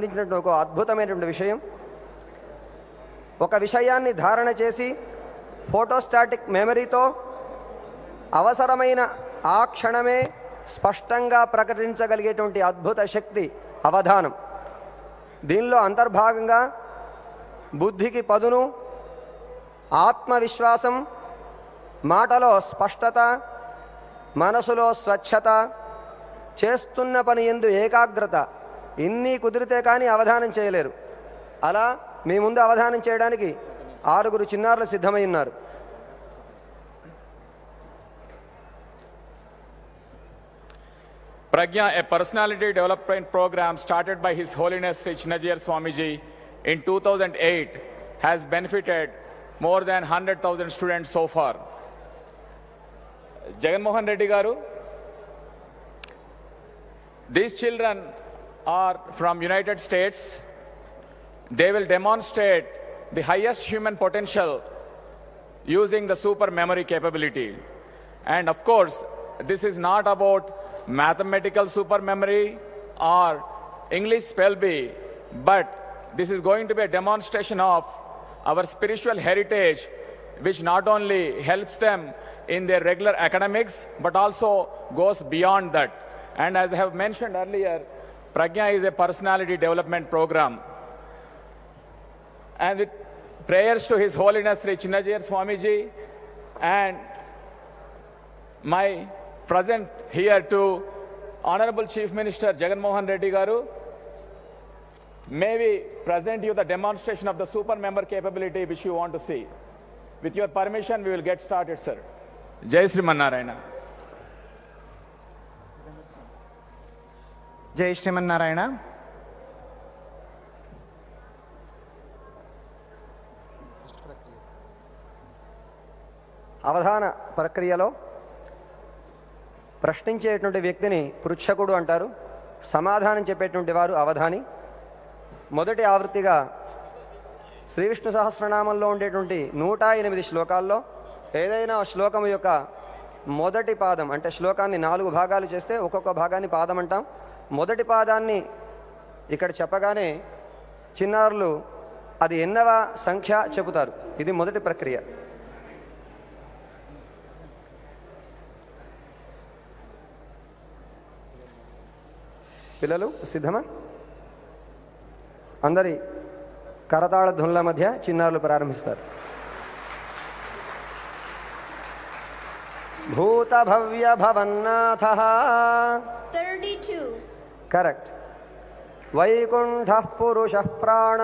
కలిగించినటువంటి ఒక అద్భుతమైనటువంటి విషయం. ఒక విషయాన్ని ధారణ చేసి ఫోటోస్టాటిక్ మెమరీతో అవసరమైన ఆ క్షణమే స్పష్టంగా ప్రకటించగలిగేటువంటి అద్భుత శక్తి అవధానం. దీనిలో అంతర్భాగంగా బుద్ధికి పదును, ఆత్మవిశ్వాసం, మాటలో స్పష్టత, మనసులో స్వచ్ఛత, చేస్తున్న పని యందు ఏకాగ్రత, ఇన్ని కుదిరితే కానీ అవధానం చేయలేరు. అలా మీ ముందు అవధానం చేయడానికి 6 చిన్నారులు సిద్ధమై ఉన్నారు. Pragya, a personality development program started by His Holiness Sri Chinnajiyar Swamiji in 2008, has benefited more than 100,000 students so far. Jagan Mohan Reddy Garu, these children are from United States. They will demonstrate the highest human potential using the super memory capability. And of course, this is not about mathematical super memory or English spell bee, but this is going to be a demonstration of our spiritual heritage, which not only helps them in their regular academics, but also goes beyond that. And as I have mentioned earlier, Pragya is a personality development program. And with prayers to His Holiness Sri Chinnajiyar Swamiji and my present here to Honorable Chief Minister Jagan Mohan Reddy Garu, may we present you the demonstration of the super member capability which you want to see. With your permission, we will get started, sir. Jai Sriman Narayana. జై శ్రీమన్నారాయణ. అవధాన ప్రక్రియలో ప్రశ్నించేటువంటి వ్యక్తిని పృచ్ఛకుడు అంటారు. సమాధానం చెప్పేటువంటి వారు అవధాని. మొదటి ఆవృత్తిగా శ్రీ విష్ణు సహస్రనామంలో ఉండేటువంటి 108 శ్లోకాల్లో ఏదైనా శ్లోకం యొక్క మొదటి పాదం, అంటే శ్లోకాన్ని 4 భాగాలు చేస్తే ఒక్కొక్క భాగాన్ని పాదం అంటాం. మొదటి పాదాన్ని ఇక్కడ చెప్పగానే చిన్నారులు అది ఎన్నవ సంఖ్య చెబుతారు. ఇది మొదటి ప్రక్రియ. పిల్లలు సిద్ధమా? అందరి కరతాళ ధ్వనుల మధ్య చిన్నారులు ప్రారంభిస్తారు. భూత భవ్య భవన్నాథ 32. కరెక్ట్. వైకుంఠ పురుష ప్రాణ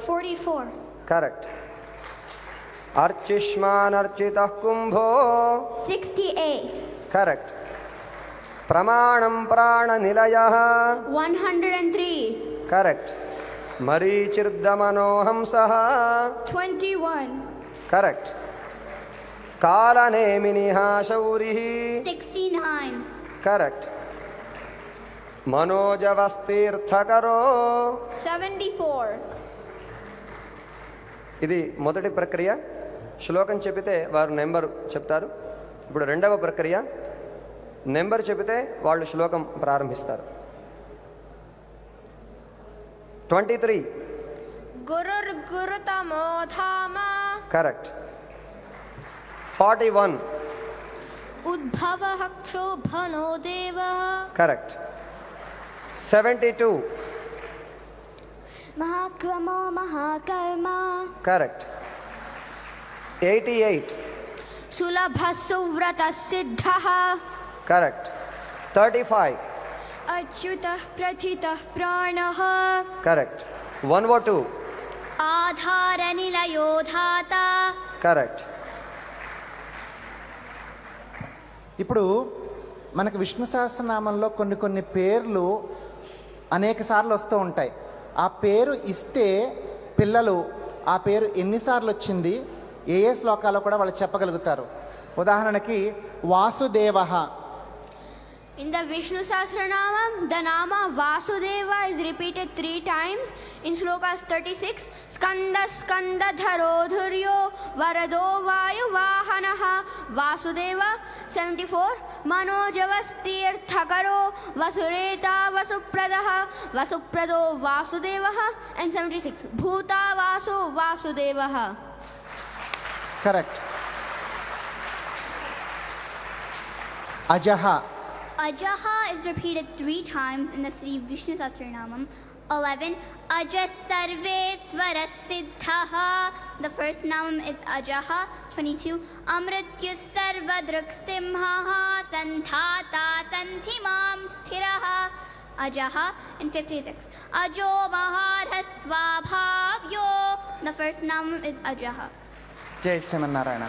44. కరెక్ట్. అర్చిష్మానర్చిత కుంభో 68. కరెక్ట్. ప్రమాణం ప్రాణ నిలయ 103. కరెక్ట్. మరీచిర్దమనోహంస 21. కరెక్ట్. కాలనేమినిః శౌరి 69. కరెక్ట్. మనోజవస్తీర్థకరో 74. ఇది మొదటి ప్రక్రియ. శ్లోకం చెప్పితే వారు నెంబరు చెప్తారు. ఇప్పుడు రెండవ ప్రక్రియ, నెంబర్ చెబితే వాళ్ళు శ్లోకం ప్రారంభిస్తారు. 23. గురుర్గురుతమో ధామ కరెక్ట్. 41. ఉద్భవః క్షోభనో దేవః కరెక్ట్. 72. మహాక్రమో మహాకర్మ కరెక్ట్. 88. సులభः సువ్రతः సిద్ధః కరెక్ట్. 35. అచ్యుతః ప్రథితః ప్రాణః కరెక్ట్. 102. ఆధార నిలయో ధాత. కరెక్ట్. ఇప్పుడు మనకు విష్ణు సహస్రనామంలో కొన్ని పేర్లు అనేక సార్లు వస్తూ ఉంటాయి. ఆ పేరు ఇస్తే పిల్లలు ఆ పేరు ఎన్నిసార్లు వచ్చింది, ఏ శ్లోకాల్లో కూడా వాళ్ళు చెప్పగలుగుతారు. ఉదాహరణకి Vasudeva In the Vishnu Sahasranamam, the Nama Vasudeva is repeated 3 times. In slokas 36, Skanda Skanda Dharodhuryo Varado Vayu Vahanaha Vasudeva. 74, Manojavastirthakaro Vasureta Vasupradaha Vasuprado Vasudevaha. And 76, Bhuta Vasu Vasudevaha. Correct. అజహ. Ajaha is repeated 3 times in the Sri Vishnu Sahasranamam. 11, Aja Sarvesvara Siddhaha. The first namam is Ajaha. 22, Amrityu Sarvadruk Simhaha Santhata Santhimam Sthiraha. Ajaha. And 56, Ajo Maharha Swabhavyo. The first namam is Ajaha. జై Srimannarayana.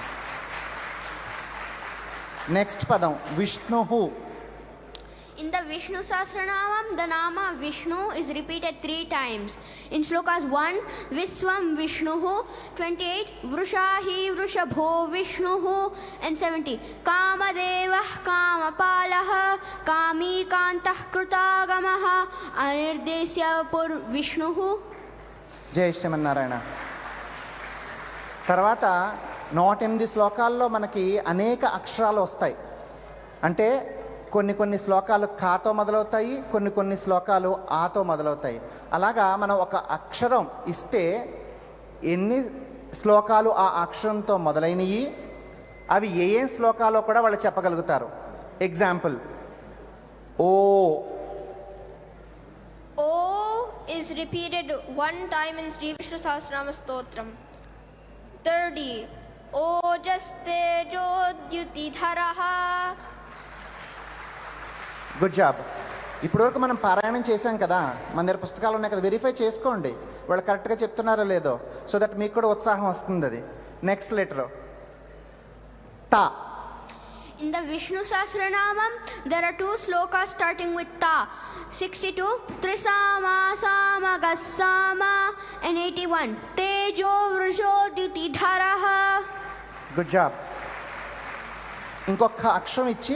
Next పదం విష్ణుహు. In the Vishnu Sahasranamam, the Nama Vishnu is repeated 3 times. In slokas 1, Viswam Vishnuhu. 28, Vrushahi Vrushabho Vishnuhu. And 70, Kamadevah Kamapalaha Kami Kantah Krutagamaha Anirdesya Pur Vishnuhu. జై శ్రీమన్నారాయణ. తర్వాత 108 శ్లోకాల్లో మనకి అనేక అక్షరాలు వస్తాయి. అంటే కొన్ని శ్లోకాలు కాతో మొదలవుతాయి, కొన్ని శ్లోకాలు ఆతో మొదలవుతాయి. అలాగా మనం ఒక అక్షరం ఇస్తే ఎన్ని శ్లోకాలు ఆ అక్షరంతో మొదలైనవి, అవి ఏ శ్లోకాలో కూడా వాళ్ళు చెప్పగలుగుతారు. Example, O. O is repeated 1 time in Sri Vishnu Sahasranama Stotram. 30, Ojaste Jodyuti Dharaha. Good job. ఇప్పటివరకు మనం పారాయణం చేశాం కదా, మన దగ్గర పుస్తకాలు ఉన్నాయి కదా, వెరిఫై చేసుకోండి వాళ్ళు కరెక్ట్గా చెప్తున్నారో లేదో, సో దట్ మీకు కూడా ఉత్సాహం వస్తుంది. అది నెక్స్ట్ లెటర్ తా. In the Vishnu Sahasranamam, there are 2 slokas starting with Ta. 62, Trisama Sama Gassama. And 81, Tejo Vrushodyuti Dharaha. Good job. ఇంకొక అక్షరం ఇచ్చి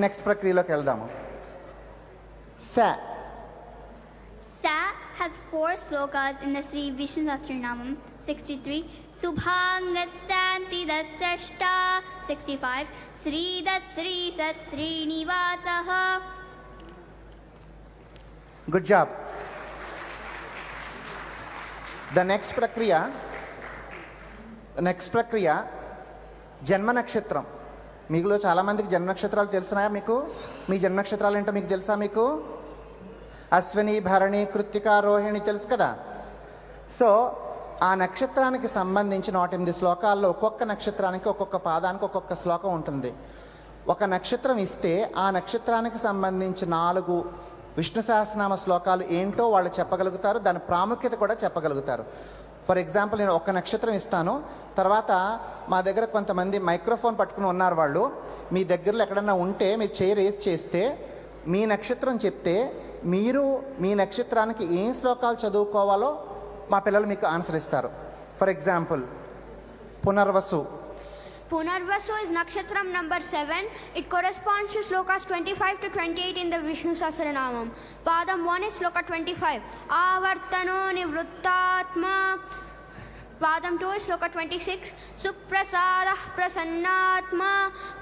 నెక్స్ట్ ప్రక్రియలోకి వెళ్దాము. సా. Sa has 4 slokas in the Sri Vishnu Sahasranamam. 63, Subhanga Santi Dasashta. 65, Sri Dasri Sasrinivasaha. Good job. The next ప్రక్రియ జన్మ నక్షత్రం. మీలో చాలామందికి జన్మ నక్షత్రాలు తెలుసున్నాయా? మీకు మీ జన్మ నక్షత్రాలు ఏంటో మీకు తెలుసా? మీకు అశ్విని, భరణి, కృత్తిక, రోహిణి తెలుసు కదా. సో ఆ నక్షత్రానికి సంబంధించి 108 శ్లోకాల్లో ఒక్కొక్క నక్షత్రానికి ఒక్కొక్క పాదానికి ఒక్కొక్క శ్లోకం ఉంటుంది. ఒక నక్షత్రం ఇస్తే ఆ నక్షత్రానికి సంబంధించి 4 విష్ణు సహస్రనామ శ్లోకాలు ఏంటో వాళ్ళు చెప్పగలుగుతారు, దాని ప్రాముఖ్యత కూడా చెప్పగలుగుతారు. ఫర్ ఎగ్జాంపుల్, నేను ఒక నక్షత్రం ఇస్తాను, తర్వాత మా దగ్గర కొంతమంది మైక్రోఫోన్ పట్టుకుని ఉన్నారు. వాళ్ళు మీ దగ్గరలో ఎక్కడన్నా ఉంటే మీరు చేయి రేస్ చేస్తే మీ నక్షత్రం చెప్తే మీరు మీ నక్షత్రానికి ఏం శ్లోకాలు చదువుకోవాలో మా పిల్లలు మీకు ఆన్సర్ ఇస్తారు. For example, Punarvasu. Punarvasu is nakshatram number 7. It corresponds to slokas 25 to 28 in the Vishnu Sahasranamam. Padam 1 is sloka 25. Avartano nivrittatma. Padam 2 is sloka 26. Suprasadah prasannatma.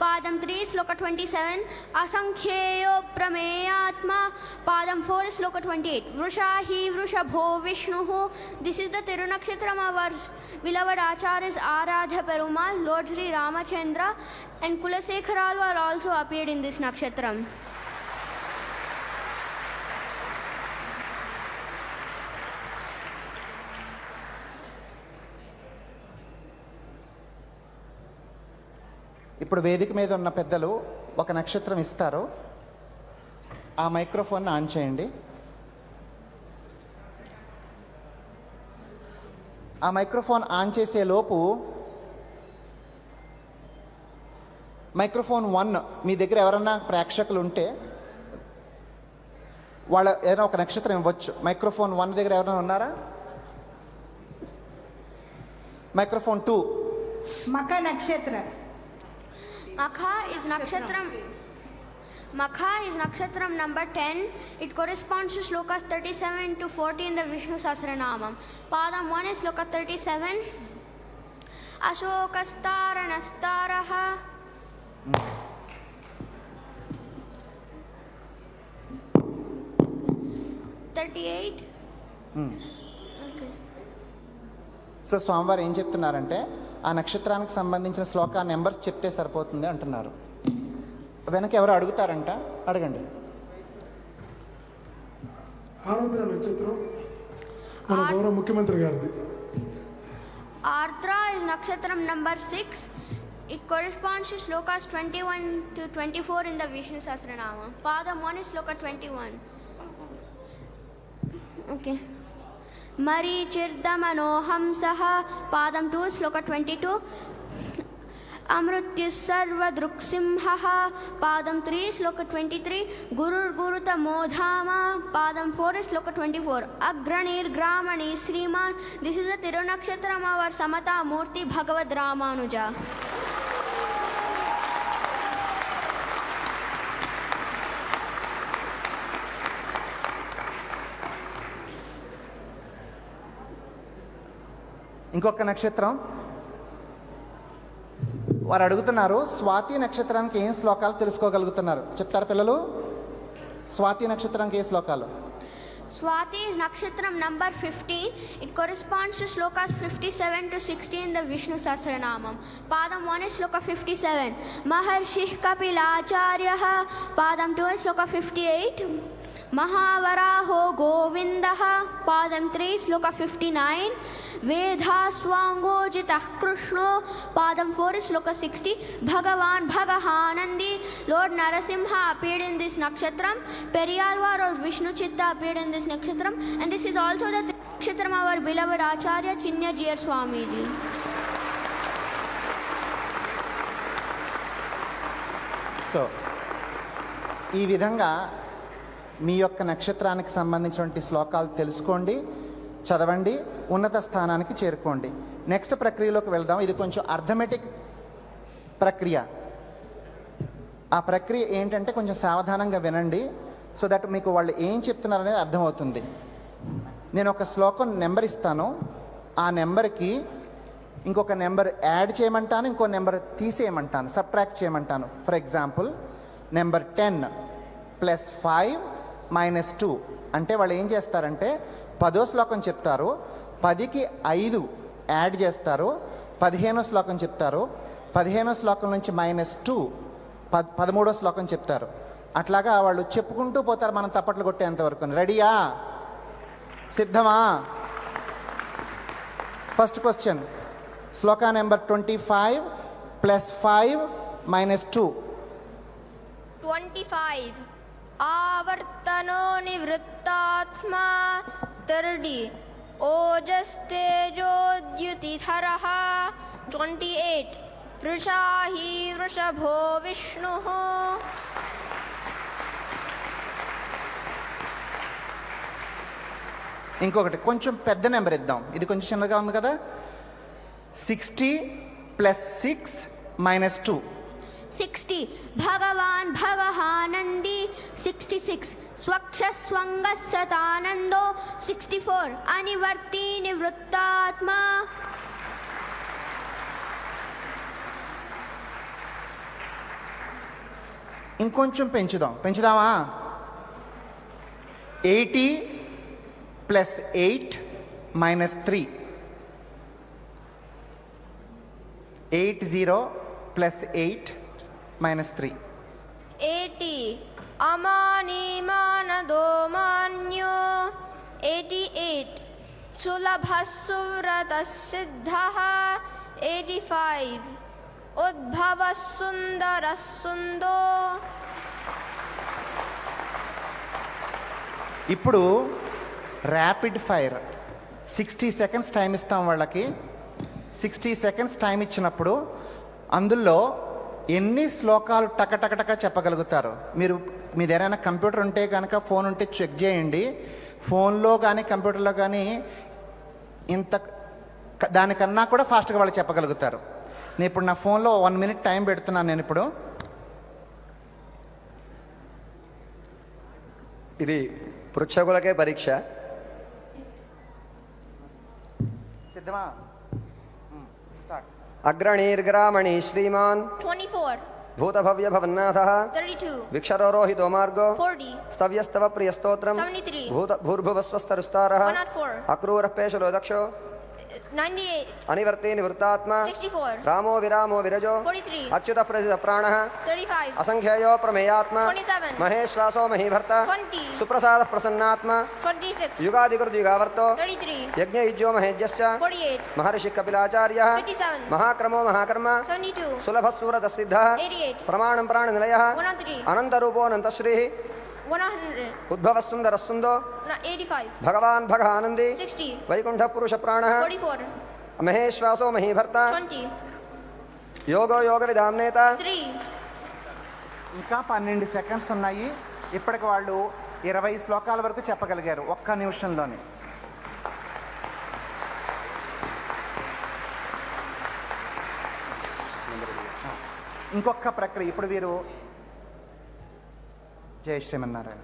Padam 3 is sloka 27. Asankhyeyo prameyatma. Padam 4 is sloka 28. Vrushahi vrushabho Vishnuhu. This is the Tirunakshatram of our beloved Acharyas Aradha Perumal, Lord Sri Ramachandra and Kulasekharalwar also appeared in this nakshatram. ఇప్పుడు వేదిక మీద ఉన్న పెద్దలు ఒక నక్షత్రం ఇస్తారు. ఆ microphone on చేయండి. ఆ మైక్రోఫోన్ ఆన్ చేసే లోపు మైక్రోఫోన్ 1 మీ దగ్గర ఎవరన్నా ప్రేక్షకులు ఉంటే వాళ్ళ ఏదైనా ఒక నక్షత్రం ఇవ్వచ్చు. మైక్రోఫోన్ 1 దగ్గర ఎవరైనా ఉన్నారా? మైక్రోఫోన్ 2. మఖ నక్షత్ర. Makha is nakshatram. Makha is nakshatram number 10. It corresponds to slokas 37 to 40 in the Vishnu Sahasranamam. Padam 1 is sloka 37. Ashokastaranahtaraha. 38. Okay. So స్వామివారు ఏం చెప్తున్నారంటే ఆ నక్షత్రానికి సంబంధించిన శ్లోక నెంబర్స్ చెప్తే సరిపోతుంది అంటున్నారు. వెనక ఎవరు అడుగుతారంట, అడగండి. ఆరుద్ర నక్షత్రం మన గౌరవ ముఖ్యమంత్రి గారిది. Ardra is nakshatram number 6. It corresponds to slokas 21 to 24 in the Vishnu Sahasranama. Padam 1 is sloka 21. Okay. Marichirdamanohamsaha. Padam 2 is sloka 22. Amrutyus sarvadruksimhaha. Padam 3 is sloka 23. Gurur guruta modhama. Padam 4 is sloka 24. Agranir gramani Sriman. This is the Tirunakshatram of our Samata Murti Bhagavad Ramanuja. ఇంకొక నక్షత్రం వారు అడుగుతున్నారు, స్వాతి నక్షత్రానికి ఏం శ్లోకాలు తెలుసుకోగలుగుతున్నారు చెప్తారు పిల్లలు? స్వాతి నక్షత్రానికి ఏ శ్లోకాలు? Swati is nakshatram number 15. It corresponds to slokas 57 to 60 in the Vishnu Sahasranamam. Padam 1 is sloka 57. Maharshih Kapilacharyaha. Padam 2 is sloka 58. Mahavaraho Govindaha. Padam 3 is sloka 59. Vedhaswangojitah Krishno. Padam 4 is sloka 60. Bhagavan Bhagahanandi. Lord Narasimha appeared in this nakshatram. Periyalvar or Vishnu Chitta appeared in this nakshatram. And this is also the nakshatram of our beloved Acharya Chinya Jiyar Swamiji. So ఈ విధంగా మీ యొక్క నక్షత్రానికి సంబంధించినటువంటి శ్లోకాలు తెలుసుకోండి, చదవండి, ఉన్నత స్థానానికి చేరుకోండి. నెక్స్ట్ ప్రక్రియలోకి వెళ్దాం. ఇది కొంచెం అర్థమెటిక్ ప్రక్రియ. ఆ ప్రక్రియ ఏంటంటే కొంచెం సావధానంగా వినండి, సో దట్ మీకు వాళ్ళు ఏం చెప్తున్నారు అనేది అర్థమవుతుంది. నేను ఒక శ్లోకం నెంబర్ ఇస్తాను, ఆ నెంబర్కి ఇంకొక నెంబర్ యాడ్ చేయమంటాను, ఇంకో నెంబర్ తీసేయమంటాను, సబ్ట్రాక్ట్ చేయమంటాను. ఫర్ ఎగ్జాంపుల్ నెంబర్ 10 + 5 - 2 అంటే వాళ్ళు ఏం చేస్తారంటే 10వ శ్లోకం చెప్తారు, 10కి 5 యాడ్ చేస్తారు, 15వ శ్లోకం చెప్తారు, 15వ శ్లోకం నుంచి -2 13వ శ్లోకం చెప్తారు. అట్లాగా వాళ్ళు చెప్పుకుంటూ పోతారు, మనం తప్పట్లు కొట్టేంత వరకు. రెడీయా? సిద్ధమా? ఫస్ట్ క్వశ్చన్, శ్లోక number 25 + 5 - 2. 25. Avartano nivrittatma 30. Ojastejodyutitharaha 28. Vrishahi vrishabho Vishnuhu. ఇంకొకటి కొంచెం పెద్ద నెంబర్ ఇద్దాం, ఇది కొంచెం చిన్నగా ఉంది కదా. 60 + 6 - 2. 60. Bhagavan Bhagahanandi 66. Swakshaswanga Satanando 64. Anivarti Nivrittatma. ఇంకొంచెం పెంచుదామా? 80 + 8 - 3. 80 + 8 - 3. 80. Amani Manado Manyo 88. Sulabhasuvratas Siddhaha 85. Udbhavas Sundaras Sundo. ఇప్పుడు ర్యాపిడ్ ఫైర్ 60 సెకండ్స్ టైం ఇస్తాం వాళ్ళకి. 60 సెకండ్స్ టైం ఇచ్చినప్పుడు అందులో ఎన్ని శ్లోకాలు టకటకటక చెప్పగలుగుతారు? మీ దగ్గర కంప్యూటర్ ఉంటే కనుక, ఫోన్ ఉంటే చెక్ చేయండి. ఫోన్లో కానీ కంప్యూటర్లో కానీ ఇంత దానికన్నా కూడా ఫాస్ట్గా వాళ్ళు చెప్పగలుగుతారు. నేను ఇప్పుడు నా ఫోన్లో 1 మినిట్ టైం పెడుతున్నాను. నేను ఇప్పుడు ఇది పృచ్ఛకులకే పరీక్ష. సిద్ధమా? స్టార్ట్. అగ్రణీర్గ్రామణి శ్రీమాన్ 24, భూతభవ్య భవన్నాథః 32, విక్షరోహితో మార్గో 40, స్తవ్యస్తవ ప్రియస్తోత్రం 73, భూర్భువస్వస్తరుస్తారః 104, అక్రూరః పేశలో దక్షో 98, అనివర్తి నివృత్తాత్మ 64, రామో విరామో విరజో 43, అచ్యుత ప్రసిద్ధ ప్రాణః 35, అసంఖ్యేయో ప్రమేయాత్మ 27, మహేశ్వాసో మహీభర్త 20, సుప్రసాద ప్రసన్నాత్మ 26, యుగాదికృత యుగావర్తో 33, యజ్ఞయుజ్యో మహేజ్యశ్చ 48, మహర్షి కపిలాచార్య 57, మహాక్రమో మహాకర్మ 72, సులభసూరత సిద్ధ 88, ప్రమాణం ప్రాణనిలయ 103, అనంతరూపో అనంతశ్రీ 100, ఉద్భవ సుందర సుందో 85, భగవాన్ భగ ఆనంది 60, వైకుంఠ పురుష ప్రాణ 44, మహేశ్వాసో మహీభర్త 20, యోగో యోగ విధాంనేత 3, ఇంకా 12 సెకండ్స్ ఉన్నాయి. ఇప్పటికి వాళ్ళు 20 శ్లోకాల వరకు చెప్పగలిగారు ఒక్క నిమిషంలోనే. ఇంకొక ప్రక్రియ. ఇప్పుడు వీరు జై Srimannarayana.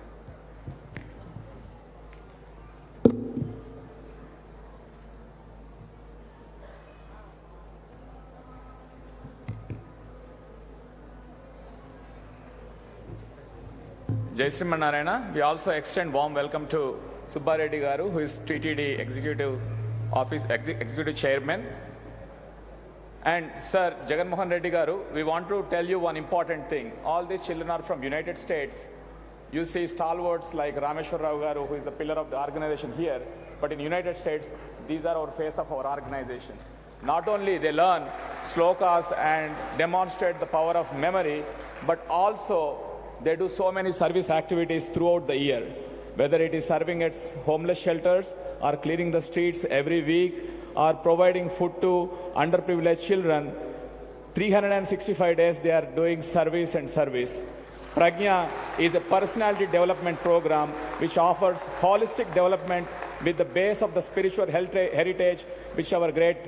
Jai Sri Narayana. We also extend warm welcome to Subba Reddy Garu, who is TTD Executive Chairman. And Sir Jagan Mohan Reddy Garu, we want to tell you one important thing. All these children are from United States. You see stalwarts like Rameshwar Rao Garu, who is the pillar of the organization here. But in United States, these are our face of our organization. Not only they learn slokas and demonstrate the power of memory, but also they do so many service activities throughout the year. Whether it is serving at homeless shelters or clearing the streets every week or providing food to underprivileged children, 365 days they are doing service and service. Pragya is a personality development program which offers holistic development with the base of the spiritual heritage which our great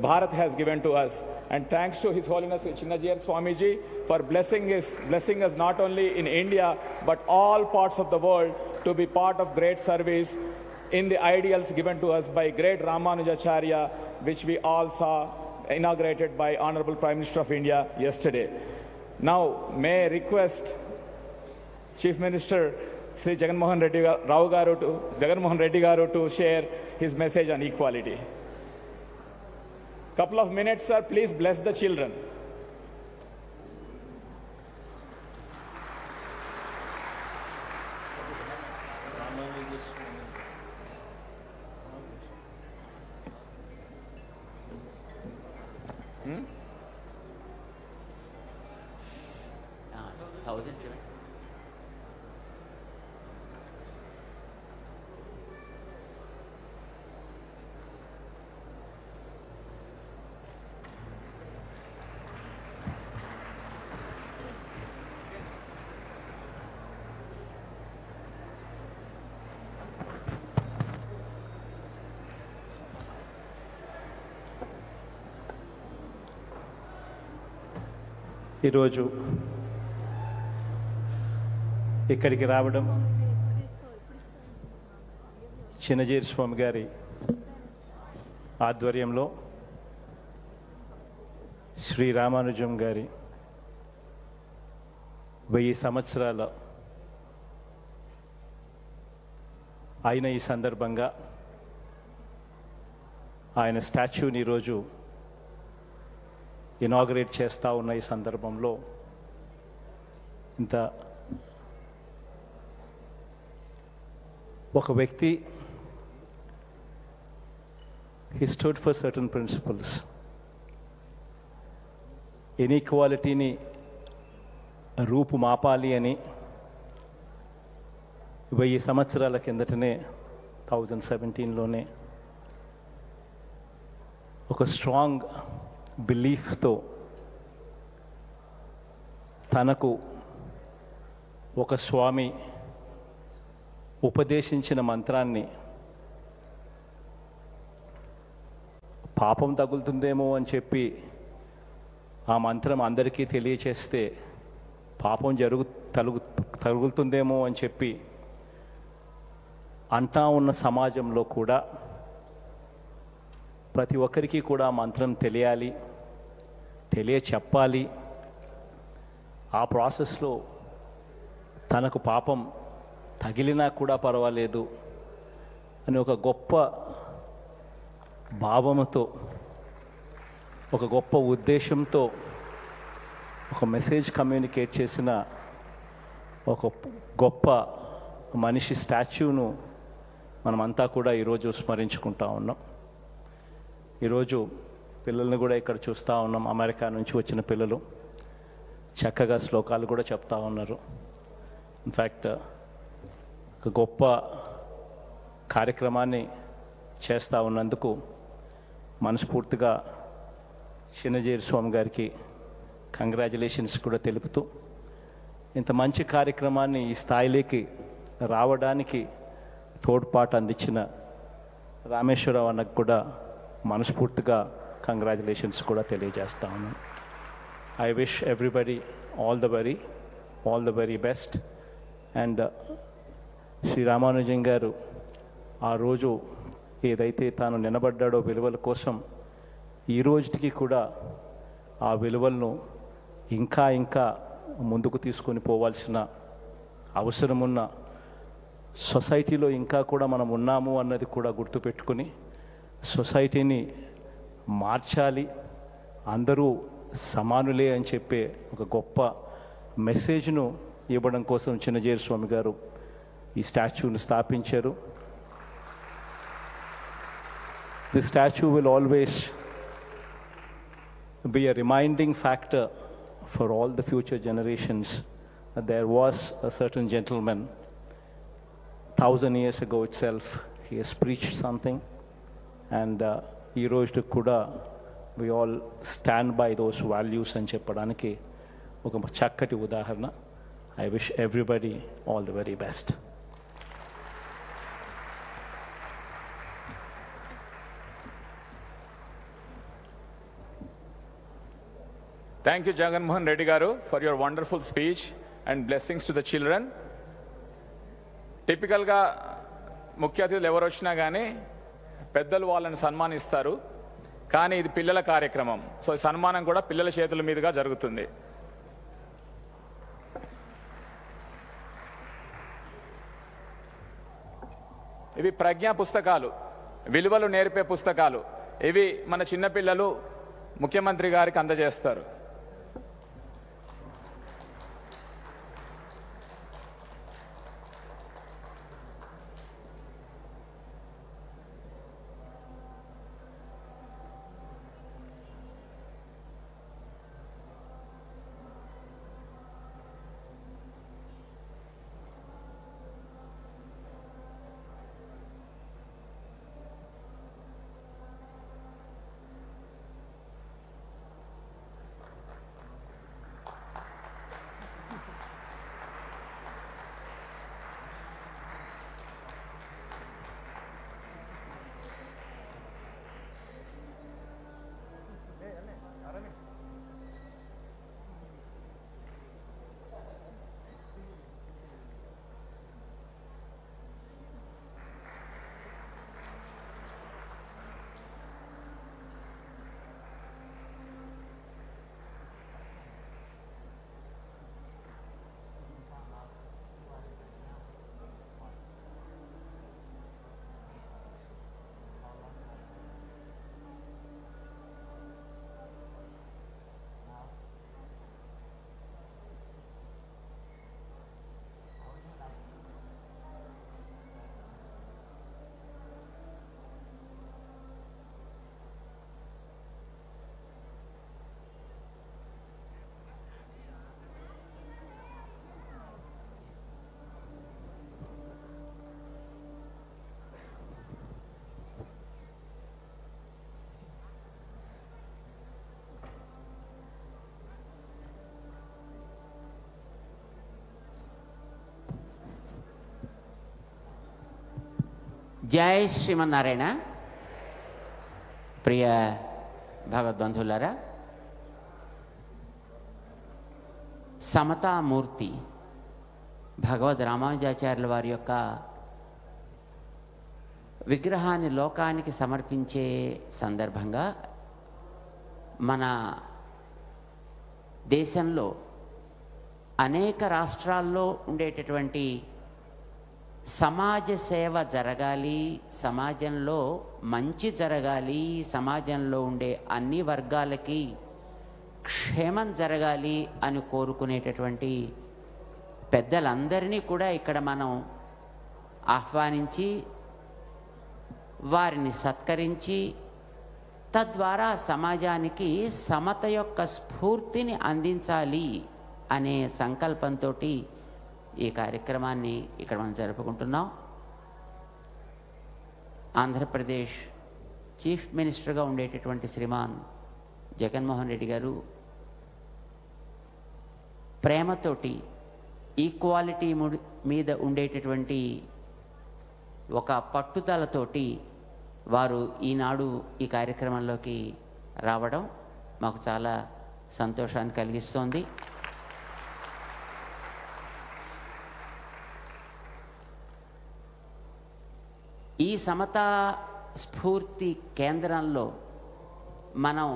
Bharat has given to us. And thanks to His Holiness Chinnajiyar Swamiji for blessing us not only in India but all parts of the world to be part of great service in the ideals given to us by great Ramanujacharya, which we all saw inaugurated by Honorable Prime Minister of India yesterday. Now, may I request Chief Minister Sri Jagan Mohan Reddy Garu to share his message on equality. Couple of minutes, sir. Please bless the children. ఈరోజు ఇక్కడికి రావడం చిన్నజీర స్వామి గారి ఆధ్వర్యంలో శ్రీ రామానుజం గారి 1000 సంవత్సరాల అయిన ఈ సందర్భంగా ఆయన స్టాచ్యూని ఈరోజు ఇనాగరేట్ చేస్తూ ఉన్న ఈ సందర్భంలో ఇంత ఒక వ్యక్తి he stood for certain principles. ఇన్ఈక్వాలిటీని రూపుమాపాలి అని 1000 సంవత్సరాల కిందటనే 2017లోనే ఒక స్ట్రాంగ్ బిలీఫ్తో తనకు ఒక స్వామి ఉపదేశించిన మంత్రాన్ని పాపం తగులుతుందేమో అని చెప్పి ఆ మంత్రం అందరికీ తెలియచేస్తే పాపం తగులుతుందేమో అని చెప్పి అంటా ఉన్న సమాజంలో కూడా ప్రతి ఒక్కరికి కూడా ఆ మంత్రం తెలియాలి, చెప్పాలి. ఆ ప్రాసెస్లో తనకు పాపం తగిలినా కూడా పర్వాలేదు అని ఒక గొప్ప భావముతో, ఒక గొప్ప ఉద్దేశంతో ఒక మెసేజ్ కమ్యూనికేట్ చేసిన ఒక గొప్ప మనిషి స్టాచ్యూను మనమంతా కూడా ఈరోజు స్మరించుకుంటా ఉన్నాం. ఈరోజు పిల్లల్ని కూడా ఇక్కడ చూస్తూ ఉన్నాం. అమెరికా నుంచి వచ్చిన పిల్లలు చక్కగా శ్లోకాలు కూడా చెప్తా ఉన్నారు. ఇన్ఫ్యాక్ట్ ఒక గొప్ప కార్యక్రమాన్ని చేస్తూ ఉన్నందుకు మనస్ఫూర్తిగా చిన్నజీరి స్వామి గారికి కంగ్రాచులేషన్స్ కూడా తెలుపుతూ, ఇంత మంచి కార్యక్రమాన్ని ఈ స్థాయిలోకి రావడానికి తోడ్పాటు అందించిన రామేశ్వరరావు అన్నకు కూడా మనస్ఫూర్తిగా కంగ్రాచులేషన్స్ కూడా తెలియజేస్తా ఉన్నాను. I wish everybody all the very best. And Shri Ramanujam garu ఆ రోజు ఏదైతే తాను నిలబడ్డాడో విలువల కోసం, ఈ రోజుకి కూడా ఆ విలువలను ఇంకా ముందుకు తీసుకొని పోవాల్సిన అవసరమున్న సొసైటీలో ఇంకా కూడా మనం ఉన్నాము అన్నది కూడా గుర్తుపెట్టుకుని సొసైటీని మార్చాలి, అందరూ సమానులే అని చెప్పే ఒక గొప్ప మెసేజ్ను ఇవ్వడం కోసం చిన్నజీరి స్వామి గారు ఈ స్టాచ్యూను స్థాపించారు. The statue will always be a reminding factor for all the future generations that there was a certain gentleman 1000 years ago itself. He has preached something, and ee roju kuda we all stand by those values and cheppadaniki oka chakkati udaharana. I wish everybody all the very best. Thank you, Jagan Mohan Reddy Garu, for your wonderful speech and blessings to the children. టిపికల్గా ముఖ్య అతిథులు ఎవరు వచ్చినా కానీ పెద్దలు వాళ్ళని సన్మానిస్తారు, కానీ ఇది పిల్లల కార్యక్రమం. సో ఈ సన్మానం కూడా పిల్లల చేతుల మీదుగా జరుగుతుంది. ఇవి ప్రజ్ఞా పుస్తకాలు, విలువలు నేర్పే పుస్తకాలు. ఇవి మన చిన్నపిల్లలు ముఖ్యమంత్రి గారికి అందజేస్తారు. జై శ్రీమన్నారాయణ. ప్రియ భగవద్బంధువులారా, సమతామూర్తి భగవద్ రామానుజాచార్యుల వారి యొక్క విగ్రహాన్ని లోకానికి సమర్పించే సందర్భంగా మన దేశంలో అనేక రాష్ట్రాల్లో ఉండేటటువంటి సమాజ సేవ జరగాలి, సమాజంలో మంచి జరగాలి, సమాజంలో ఉండే అన్ని వర్గాలకి క్షేమం జరగాలి అని కోరుకునేటటువంటి పెద్దలందరినీ కూడా ఇక్కడ మనం ఆహ్వానించి వారిని సత్కరించి తద్వారా సమాజానికి సమత యొక్క స్ఫూర్తిని అందించాలి అనే సంకల్పంతో ఈ కార్యక్రమాన్ని ఇక్కడ మనం జరుపుకుంటున్నాం. ఆంధ్రప్రదేశ్ చీఫ్ మినిస్టర్గా ఉండేటటువంటి శ్రీమాన్ జగన్మోహన్ రెడ్డి గారు ప్రేమతోటి ఈక్వాలిటీ మీద ఉండేటటువంటి ఒక పట్టుదలతోటి వారు ఈనాడు ఈ కార్యక్రమంలోకి రావడం మాకు చాలా సంతోషాన్ని కలిగిస్తోంది. ఈ సమతా స్ఫూర్తి కేంద్రంలో మనం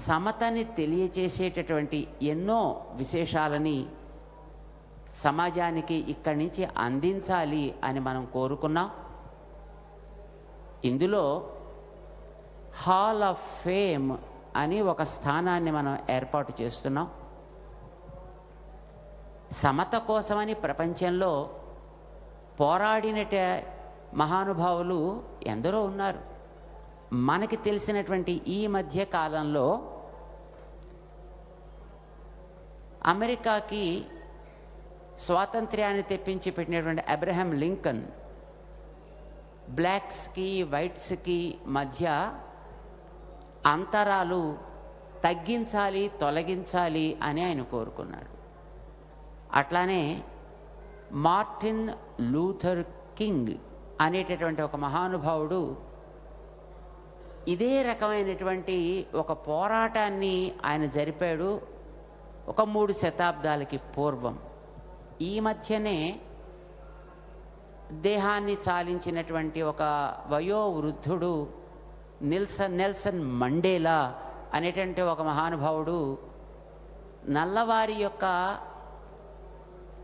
సమతని తెలియచేసేటటువంటి ఎన్నో విశేషాలని సమాజానికి ఇక్కడి నుంచి అందించాలి అని మనం కోరుకున్నాం. ఇందులో హాల్ ఆఫ్ ఫేమ్ అని ఒక స్థానాన్ని మనం ఏర్పాటు చేస్తున్నాం. సమత కోసమని ప్రపంచంలో పోరాడినట మహానుభావులు ఎందరో ఉన్నారు. మనకి తెలిసినటువంటి ఈ మధ్య కాలంలో అమెరికాకి స్వాతంత్ర్యాన్ని తెప్పించి పెట్టినటువంటి అబ్రహాం లింకన్ బ్లాక్స్కి వైట్స్కి మధ్య అంతరాలు తగ్గించాలి, తొలగించాలి అని ఆయన కోరుకున్నాడు. అట్లానే మార్టిన్ లూథర్ కింగ్ అనేటటువంటి ఒక మహానుభావుడు ఇదే రకమైనటువంటి ఒక పోరాటాన్ని ఆయన జరిపాడు ఒక 3 శతాబ్దాలకి పూర్వం. ఈ మధ్యనే దేహాన్ని చాలించినటువంటి ఒక వయోవృద్ధుడు నెల్సన్ మండేలా అనేటువంటి ఒక మహానుభావుడు నల్లవారి యొక్క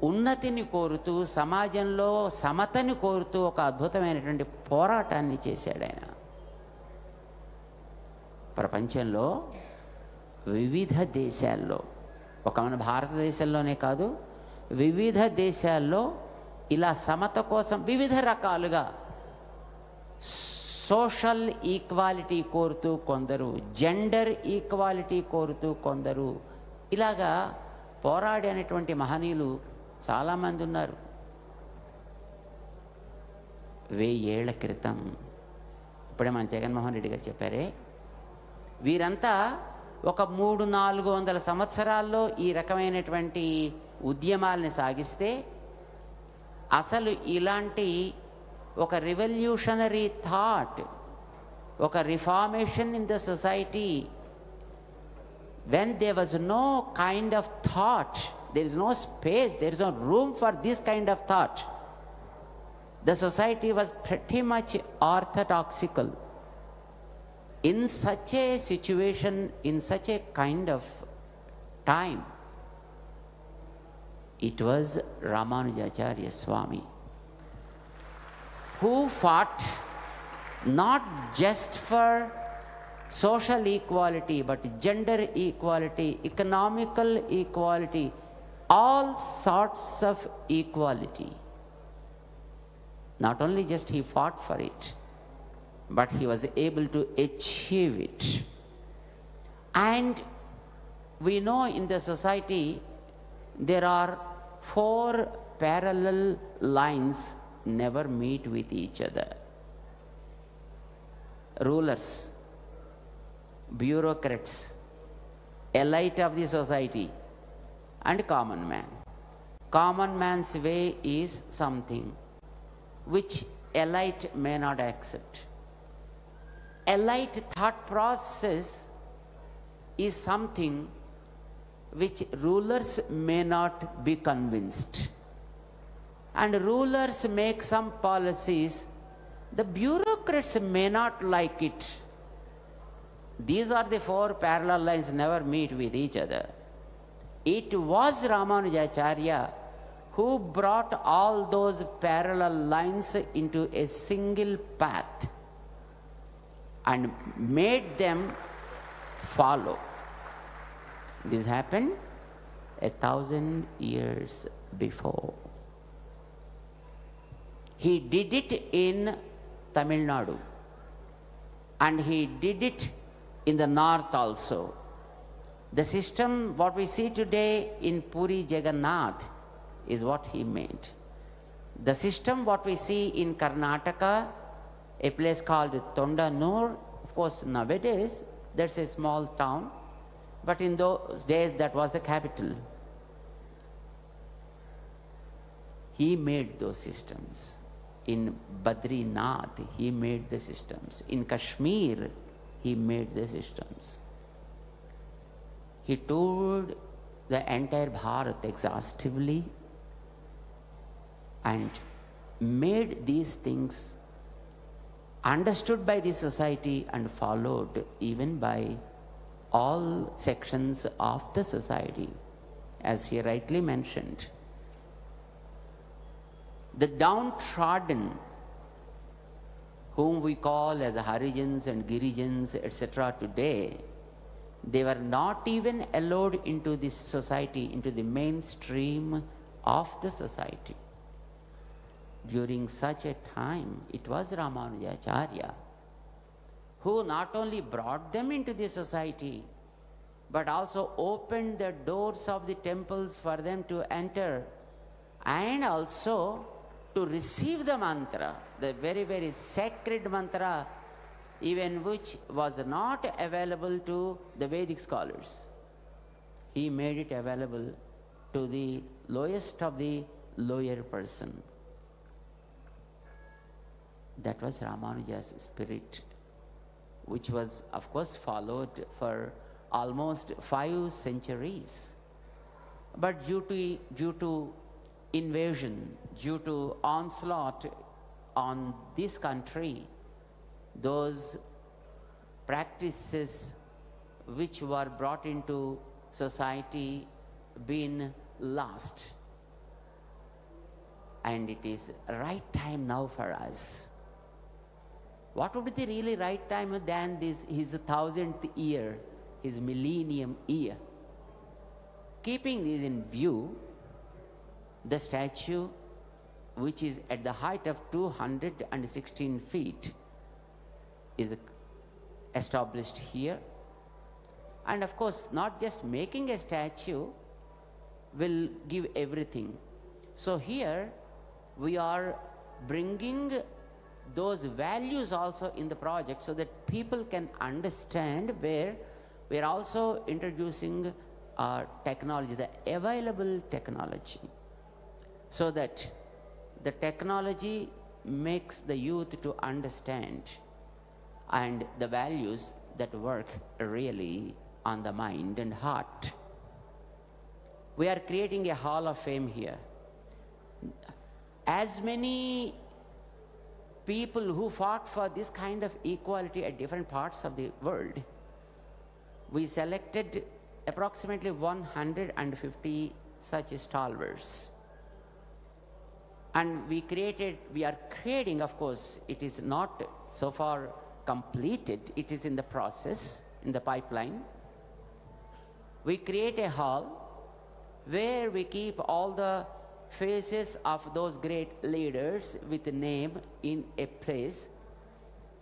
ఉన్నతిని కోరుతూ, సమాజంలో సమతని కోరుతూ ఒక అద్భుతమైనటువంటి పోరాటాన్ని చేశాడు ఆయన. ప్రపంచంలో వివిధ దేశాల్లో, ఒక మన భారతదేశంలోనే కాదు, వివిధ దేశాల్లో ఇలా సమత కోసం వివిధ రకాలుగా సోషల్ ఈక్వాలిటీ కోరుతూ కొందరు, జెండర్ ఈక్వాలిటీ కోరుతూ కొందరు, ఇలాగా పోరాడేటువంటి మహనీయులు చాలామంది ఉన్నారు. 1000 ఏళ్ల క్రితం, ఇప్పుడే మన జగన్మోహన్ రెడ్డి గారు చెప్పారే, వీరంతా ఒక 300-400 సంవత్సరాల్లో ఈ రకమైనటువంటి ఉద్యమాల్ని సాగిస్తే అసలు ఇలాంటి ఒక రివల్యూషనరీ థాట్, ఒక reformation in the society, when there was no kind of thought, there is no space, there is no room for this kind of thought. The society was pretty much orthodoxical. In such a situation, in such a kind of time, it was Ramanujacharya Swami who fought not just for social equality, but gender equality, economical equality, all sorts of equality. Not only just he fought for it, but he was able to achieve it. And we know in the society there are 4 parallel lines never meet with each other. Rulers, bureaucrats, elite of the society, and common man. Common man's way is something which elite may not accept. Elite thought process is something which rulers may not be convinced. And rulers make some policies The bureaucrats may not like it. These are the four parallel lines never meet with each other. It was Ramanujacharya who brought all those parallel lines into a single path and made them follow. This happened 1,000 years before. He did it in Tamil Nadu, and he did it in the north also. The system, what we see today in Puri Jagannath, is what he made. The system, what we see in Karnataka, a place called Tondanur, of course, nowadays, that's a small town, but in those days, that was the capital. He made those systems. In Badrinath, he made the systems. In Kashmir, he made the systems. He toured the entire Bharat exhaustively and made these things understood by the society and followed even by all sections of the society, as he rightly mentioned. The downtrodden, whom we call as Harijans and Girijans, etc. today, they were not even allowed into this society, into the mainstream of the society. During such a time, it was Ramanujacharya who not only brought them into the society, but also opened the doors of the temples for them to enter and also to receive the mantra, the very, very sacred mantra, even which was not available to the Vedic scholars. He made it available to the lowest of the lower person. That was Ramanuja's spirit, which was, of course, followed for almost 5 centuries. But due to invasion, due to onslaught on this country, those practices which were brought into society been lost. And it is right time now for us. What would be the really right time than this, his 1000th year, his millennium year? Keeping this in view, the statue, which is at the height of 216 feet, is established here. And of course, not just making a statue will give everything. So here, we are bringing those values also in the project so that people can understand where we are also introducing technology, the available technology, so that the technology makes the youth to understand and the values that work really on the mind and heart. We are creating a hall of fame here. As many people who fought for this kind of equality at different parts of the world, we selected approximately 150 such stalwarts. And we are creating, of course, it is not so far completed, it is in the process, in the pipeline. We create a hall where we keep all the faces of those great leaders with a name in a place.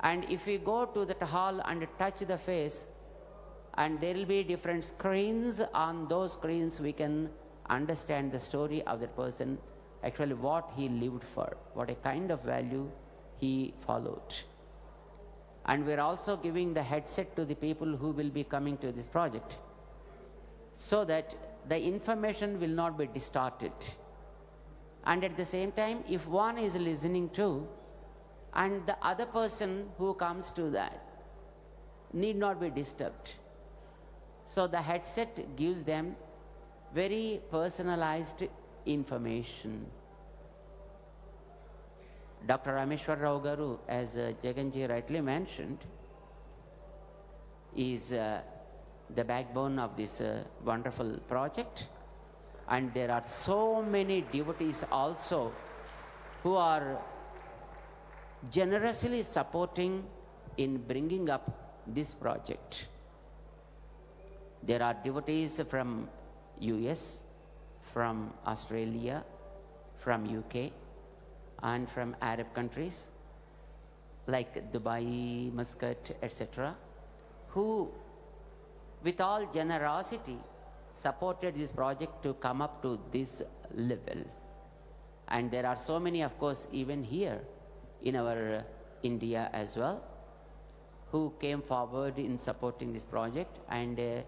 And if we go to that hall and touch the face, and there will be different screens, on those screens we can understand the story of that person, actually what he lived for, what a kind of value he followed. And we're also giving the headset to the people who will be coming to this project, so that the information will not be distorted. And at the same time, if one is listening to, and the other person who comes to that need not be disturbed. So the headset gives them very personalized information. Dr. Rameshwar Rao Garu, as Jaganji rightly mentioned, is the backbone of this wonderful project. And there are so many devotees also who are generously supporting in bringing up this project. There are devotees from US, from Australia, from UK, and from Arab countries like Dubai, Muscat, etc., who with all generosity supported this project to come up to this level. And there are so many, of course, even here in our India as well, who came forward in supporting this project, and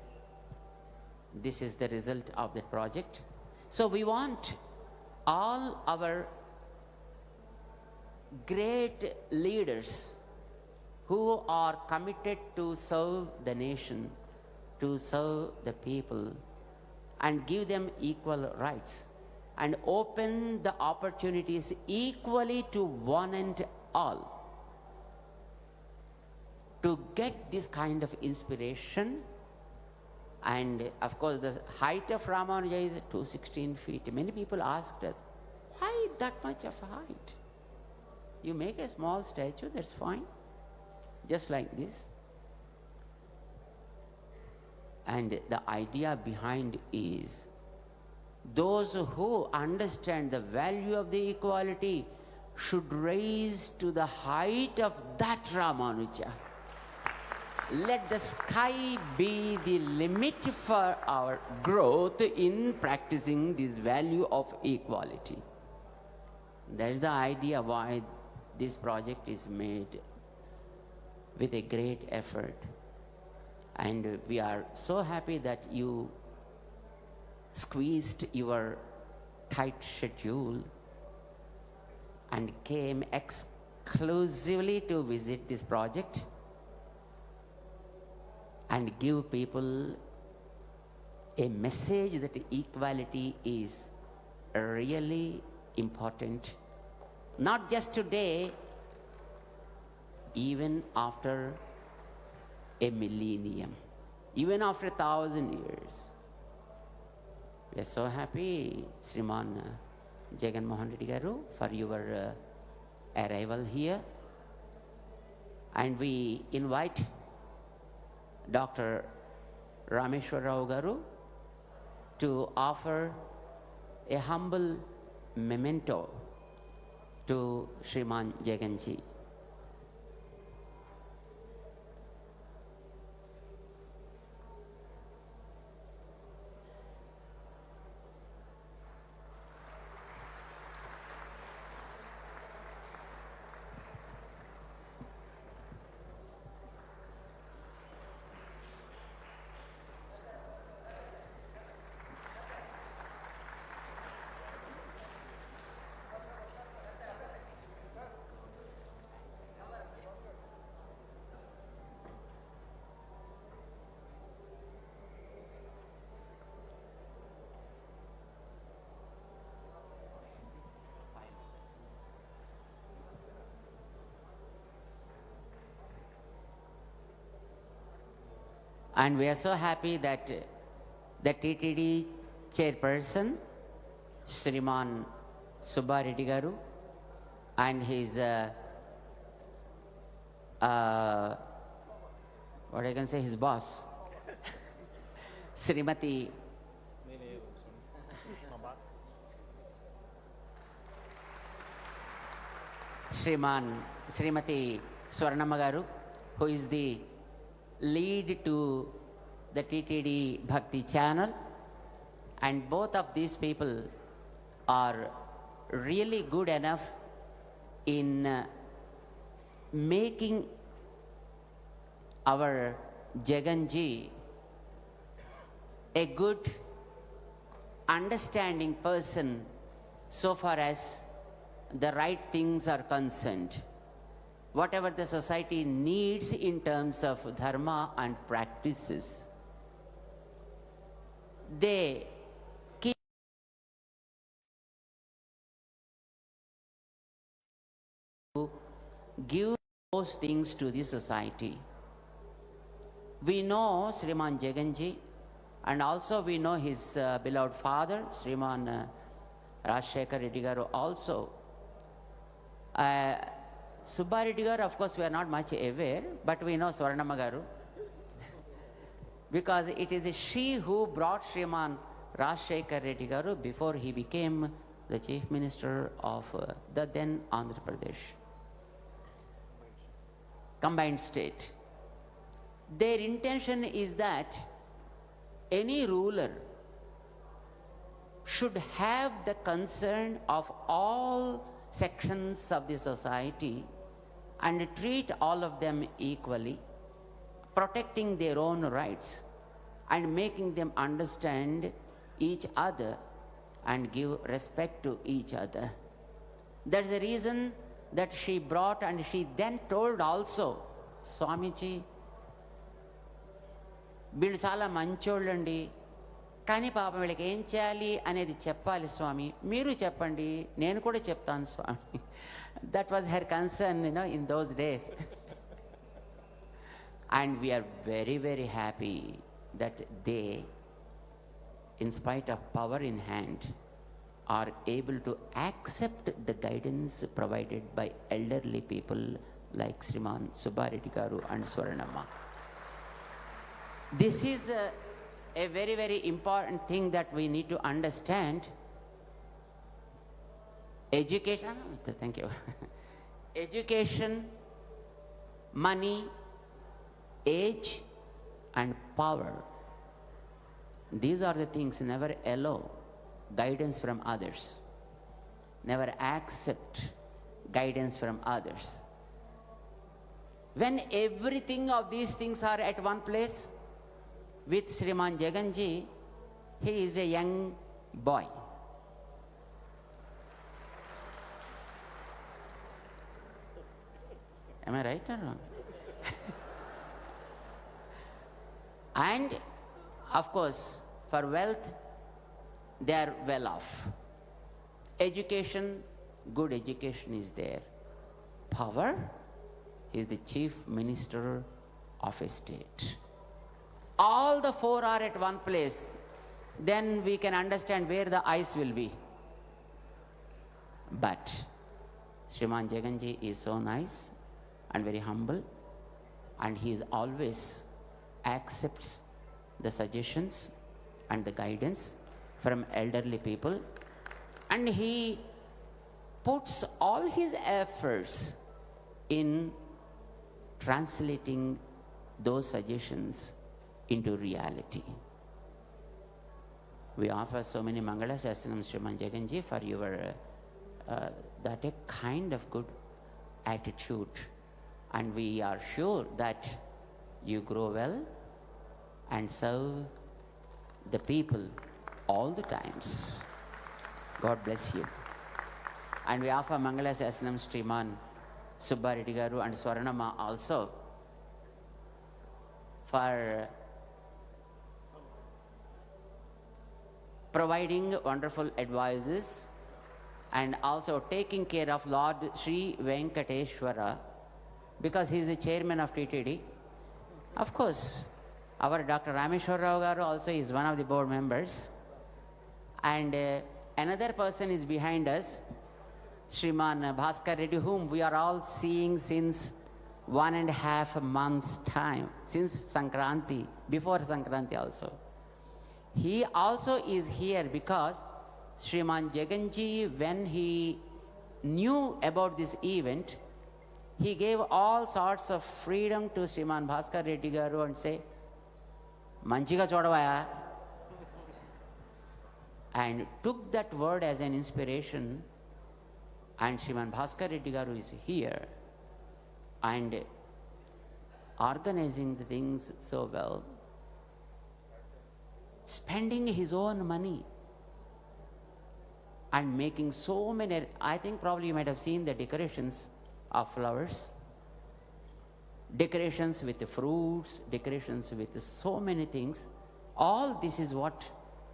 this is the result of the project. So we want all our great leaders who are committed to serve the nation, to serve the people, and give them equal rights, and open the opportunities equally to one and all, to get this kind of inspiration. And of course, the height of Ramanuja is 216 feet. Many people asked us, why that much of height? You make a small statue, that's fine, just like this. And the idea behind is, those who understand the value of the equality should raise to the height of that Ramanuja. Let the sky be the limit for our growth in practicing this value of equality. That is the idea why this project is made with a great effort. And we are so happy that you squeezed your tight schedule and came exclusively to visit this project and give people a message that equality is really important, not just today, even after a millennium, even after 1,000 years. We are so happy, Sriman Jagan Mohan Reddy Garu, for your arrival here. And we invite Dr. Rameshwar Rao Garu to offer a humble memento to Sriman Jaganji. And we are so happy that the TTD chairperson, Sriman Subba Reddy Garu, and his, what I can say, his boss, Srimati Srimati Swarnamma Garu, who is the lead to the TTD Bhakti channel, and both of these people are really good enough in making our Jaganji a good understanding person so far as the right things are concerned. Whatever the society needs in terms of dharma and practices, they give those things to the society. We know Sriman Jaganji, and also we know his beloved father, Sriman Rajshekar Reddy Garu also. Subba Reddy Garu, of course, we are not much aware, but we know Swarnamma Garu. Because it is she who brought Sriman Rajshekar Reddy Garu before he became the Chief Minister of the then Andhra Pradesh. Combined state. Their intention is that any ruler should have the concern of all sections of the society and treat all of them equally, protecting their own rights and making them understand each other and give respect to each other. That's the reason that she brought, and she then told also, Swamiji, వీళ్ళు చాలా మంచోళ్ళండి, కానీ పాపం వీళ్ళకి ఏం చేయాలి అనేది చెప్పాలి స్వామి, మీరు చెప్పండి, నేను కూడా చెప్తాను స్వామి. That was her concern, in those days. And we are very, very happy that they, in spite of power in hand, are able to accept the guidance provided by elderly people like Sriman Subba Reddy Garu and Swarnamma. This is a very, very important thing that we need to understand. Education, thank you. Education, money, age, and power. These are the things. Never allow guidance from others. Never accept guidance from others. When everything of these things are at one place, with Sriman Jaganji, he is a young boy. Am I right or wrong? And of course, for wealth, they are well off. Education, good education is there. Power, he is the chief minister of a state. All the four are at one place, then we can understand where the ice will be. But Sriman Jaganji is so nice and very humble, and he is always accepts the suggestions and the guidance from elderly people, and he puts all his efforts in translating those suggestions into reality. We offer so many Mangala Sasanams, Sriman Jaganji, for your that a kind of good attitude, and we are sure that you grow well and serve the people all the times. God bless you. And we offer Mangala Sasanams, Sriman Subba Reddy Garu and Swarnamma also, for providing wonderful advices and also taking care of Lord Sri Venkateshwara, because he is the chairman of TTD. Of course, our Dr. Rameshwar Rao Garu also is one of the board members. And another person is behind us, Sriman Bhaskar Reddy, whom we are all seeing since 1.5 months' time, since Sankranti, before Sankranti also. He also is here because Sriman Jaganji, when he knew about this event, he gave all sorts of freedom to Sriman Bhaskar Reddy Garu and say, Manchiga chodavaya, and took that word as an inspiration. And Sriman Bhaskar Reddy Garu is here and organizing the things so well, spending his own money and making so many. I think probably you might have seen the decorations of flowers, decorations with the fruits, decorations with so many things. All this is what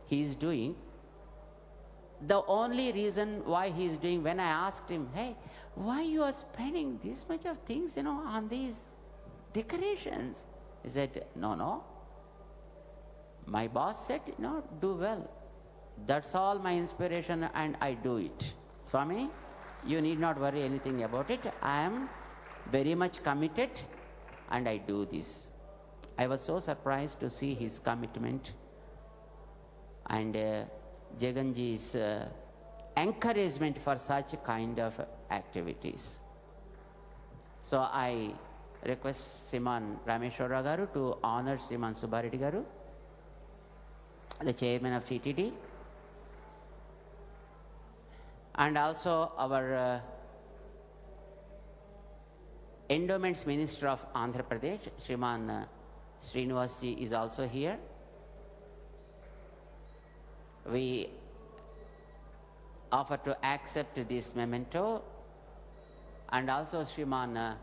he is doing. the only reason why he is doing, when I asked him, hey, why you are spending this much of things, on these decorations? He said, no. My boss said, do well. That's all my inspiration and I do it. Swami, you need not worry anything about it. I am very much committed and I do this. I was so surprised to see his commitment and Jaganji's encouragement for such kind of activities. So I request Sriman Rameshwara Garu to honor Sriman Subbareddy Garu, the chairman of TTD, and also our Endowments Minister of Andhra Pradesh, Sriman Srinivasji is also here. We offer to accept this memento, and also Sriman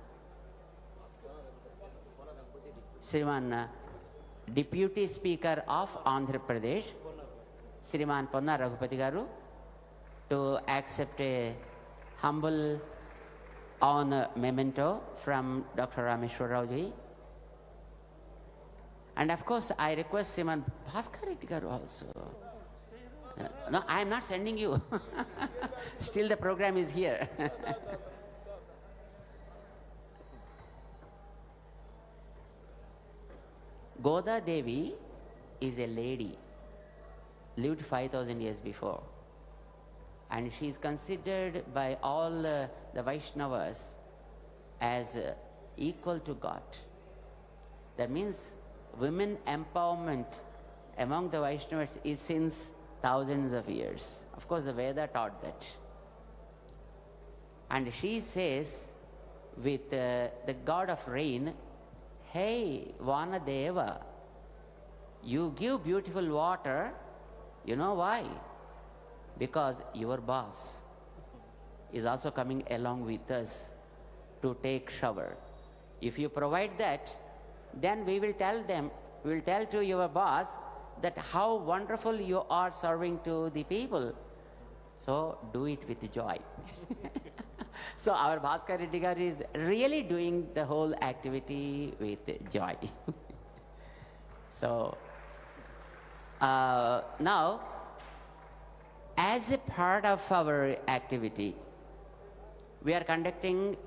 Deputy Speaker of Andhra Pradesh, Sriman Ponna Raghupati Garu, to accept a humble honor memento from Dr. Rameshwar Rao ji. And of course, I request Sriman Bhaskar Reddy Garu also. No, I am not sending you. Still the program is here. Goda Devi is a lady, lived 5,000 years before. And she is considered by all the Vaishnavas as equal to God. That means women empowerment among the Vaishnavas is since thousands of years. Of course, the Veda taught that. And she says with the god of rain, hey, Vanadeva, you give beautiful water. You know why? Because your boss is also coming along with us to take shower. If you provide that, then we will tell to your boss that how wonderful you are serving to the people. So do it with joy. So our Bhaskar Reddy Garu is really doing the whole activity with joy. So now, as a part of our activity, we are conducting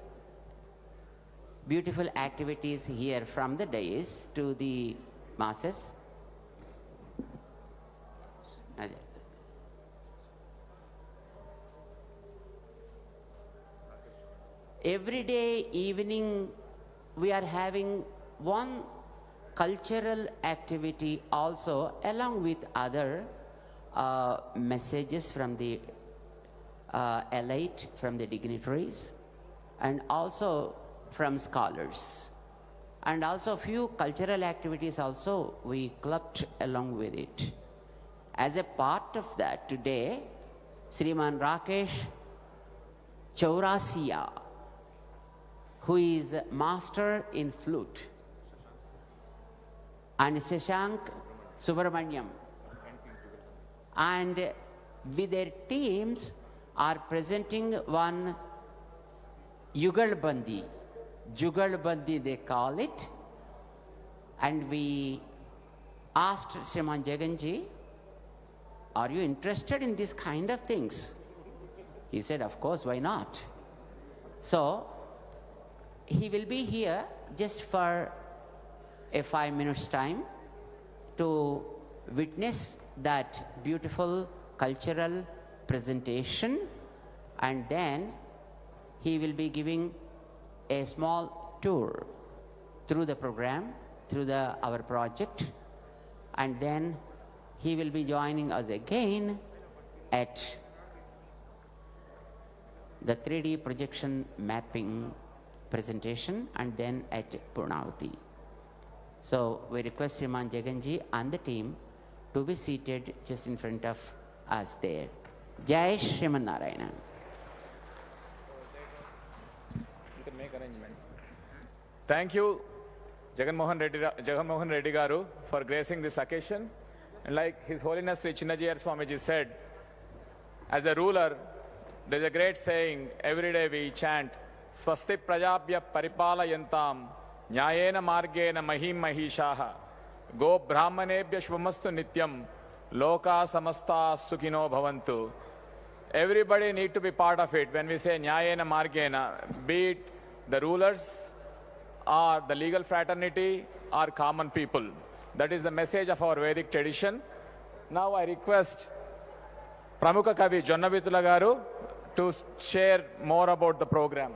beautiful activities here from the dais to the masses. Every day evening we are having one cultural activity also, along with other messages from the elite, from the dignitaries, and also from scholars. And also few cultural activities also we clubbed along with it. As a part of that, today, Sriman Rakesh Chaurasia, who is master in flute, and Shashank Subramanyam, and with their teams are presenting one Jugalbandi they call it. And we asked Sriman Jaganji, are you interested in this kind of things? He said, of course, why not? So he will be here just for a 5 minutes time to witness that beautiful cultural presentation, and then he will be giving a small tour through the program, through our project, and then he will be joining us again at the 3D projection mapping presentation, and then at Purnavati. So we request Sriman Jaganji and the team to be seated just in front of us there. Jai Shriman Narayana. You can make arrangement. Thank you, Jaganmohan Reddy Garu, for gracing this occasion. And like His Holiness Sri Chinnajiyar Swamiji said, As a ruler, there's a great saying, every day we chant, Swasti Prajabhya Paripalayantam, Nyayena Margena Mahim Mahishaha, Go Brahmanebhya Shvamastu Nityam, Loka Samasta Sukhino Bhavantu. Everybody need to be part of it. When we say Nyayena Margena, be it the rulers or the legal fraternity or common people. That is the message of our Vedic tradition. Now I request Pramukha Kavi Jonnavitula Garu to share more about the program.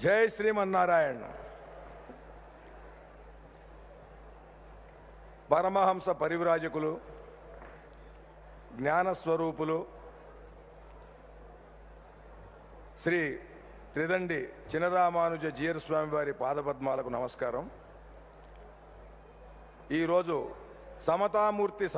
జై శ్రీమన్నారాయణ. పరమహంస పరివ్రాజకులు, జ్ఞానస్వరూపులు శ్రీ త్రిదండి చినరామానుజ జీయర్ స్వామి వారి పాదపద్మాలకు నమస్కారం. ఈరోజు సమతామూర్తి